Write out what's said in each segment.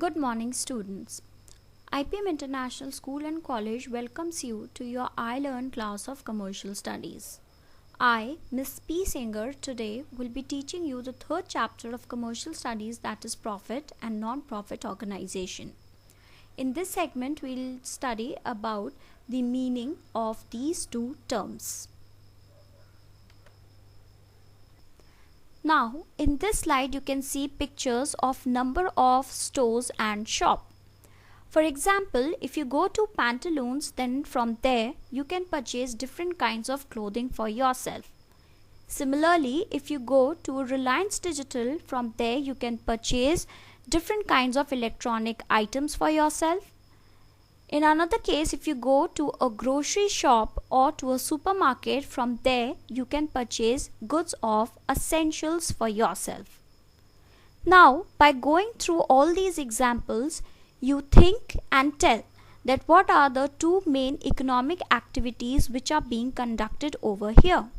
Good morning, students. IPM International School and College welcomes you to your iLearn class of Commercial Studies. I, Miss P. Singer, today will be teaching you the third chapter of Commercial Studies, that is Profit and Non-Profit Organization. In this segment, we'll study about the meaning of these two terms. Now, in this slide, you can see pictures of number of stores and shop. For example, if you go to Pantaloons, then from there you can purchase different kinds of clothing for yourself. Similarly, if you go to Reliance Digital, from there you can purchase different kinds of electronic items for yourself. In another case, if you go to a grocery shop or to a supermarket, from there you can purchase goods of essentials for yourself. Now, by going through all these examples, you think and tell that what are the two main economic activities which are being conducted over here.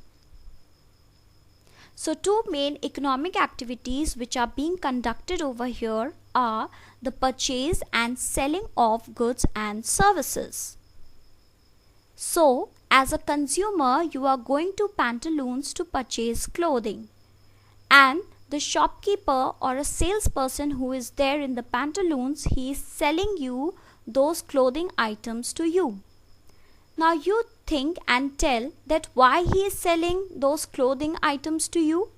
So, two main economic activities which are being conducted over here are the purchase and selling of goods and services. So, as a consumer, you are going to Pantaloons to purchase clothing, and the shopkeeper or a salesperson who is there in the Pantaloons, he is selling you those clothing items to you. Now you think and tell that why he is selling those clothing items to you.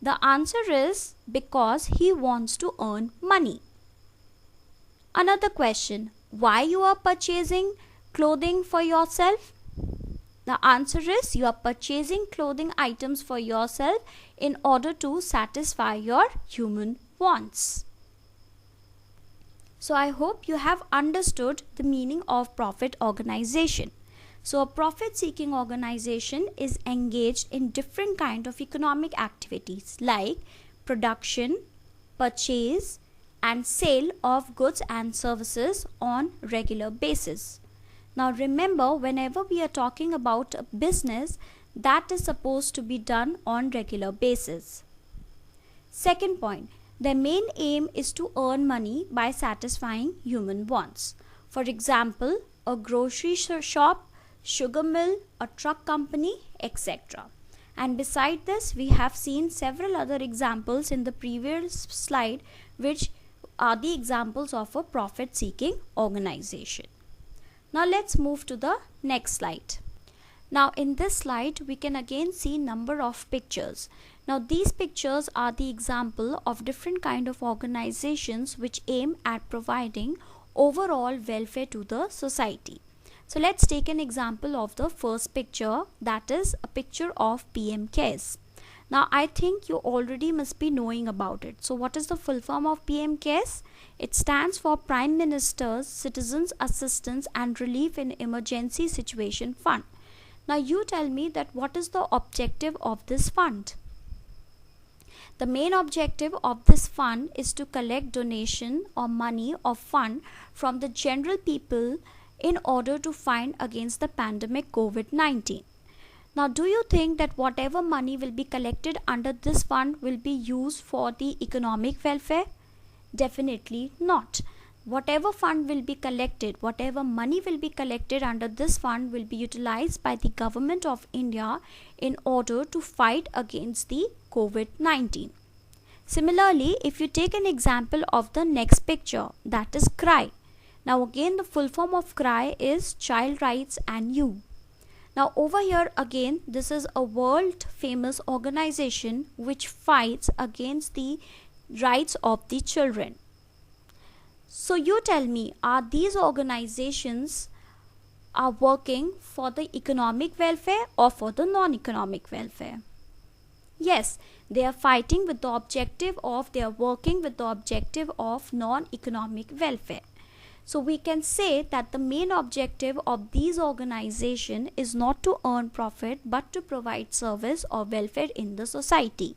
The answer is because he wants to earn money. Another question, why you are purchasing clothing for yourself? The answer is you are purchasing clothing items for yourself in order to satisfy your human wants. So I hope you have understood the meaning of profit organization. So a profit-seeking organization is engaged in different kind of economic activities like production, purchase, and sale of goods and services on regular basis. Now remember, whenever we are talking about a business, that is supposed to be done on regular basis. Second point, their main aim is to earn money by satisfying human wants. For example, a grocery shop, sugar mill, a truck company, etc. And beside this, we have seen several other examples in the previous slide, which are the examples of a profit-seeking organization. Now let's move to the next slide. Now in this slide, we can again see number of pictures. Now these pictures are the example of different kind of organizations which aim at providing overall welfare to the society. So let's take an example of the first picture, that is a picture of PM CARES. Now I think you already must be knowing about it. So what is the full form of PM CARES? It stands for Prime Minister's Citizens Assistance and Relief in Emergency Situation Fund. Now you tell me that what is the objective of this fund? The main objective of this fund is to collect donation or money or fund from the general people in order to fight against the pandemic COVID-19. Now, do you think that whatever money will be collected under this fund will be used for the economic welfare? Definitely not. Whatever fund will be collected, whatever money will be collected under this fund will be utilized by the government of India in order to fight against the COVID-19. Similarly, if you take an example of the next picture, that is CRY. Now again, the full form of CRY is Child Rights and You. Now over here again, this is a world famous organization which fights against the rights of the children. So you tell me, are these organizations are working for the economic welfare or for the non-economic welfare? Yes, they are fighting with the objective of, they are working with the objective of non-economic welfare. So we can say that the main objective of these organizations is not to earn profit but to provide service or welfare in the society.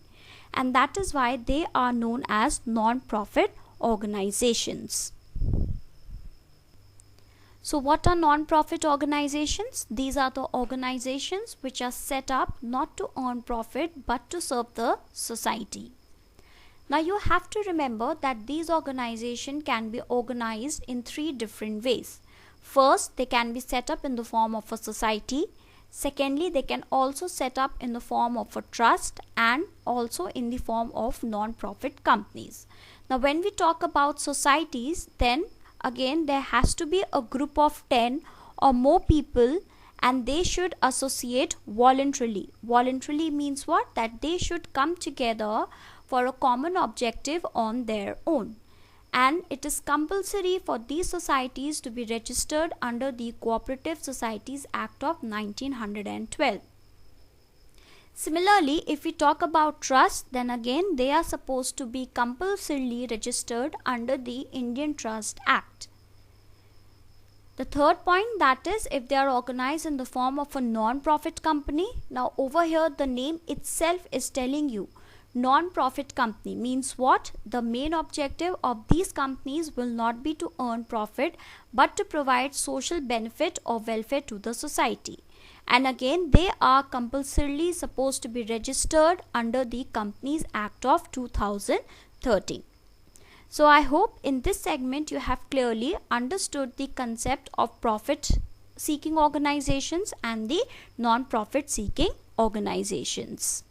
And that is why they are known as non-profit organizations. So what are non-profit organizations? These are the organizations which are set up not to earn profit but to serve the society. Now you have to remember that these organizations can be organized in three different ways. First, they can be set up in the form of a society. Secondly, they can also set up in the form of a trust and also in the form of non-profit companies. Now when we talk about societies, then again there has to be a group of 10 or more people, and they should associate voluntarily. Voluntarily means what? That they should come together for a common objective on their own. And it is compulsory for these societies to be registered under the Cooperative Societies Act of 1912. Similarly, if we talk about trust, then again they are supposed to be compulsorily registered under the Indian Trust Act. The third point, that is if they are organized in the form of a non-profit company. Now over here the name itself is telling you non-profit company means what? The main objective of these companies will not be to earn profit but to provide social benefit or welfare to the society. And again they are compulsorily supposed to be registered under the Companies Act of 2013. So I hope in this segment you have clearly understood the concept of profit seeking organizations and the non-profit seeking organizations.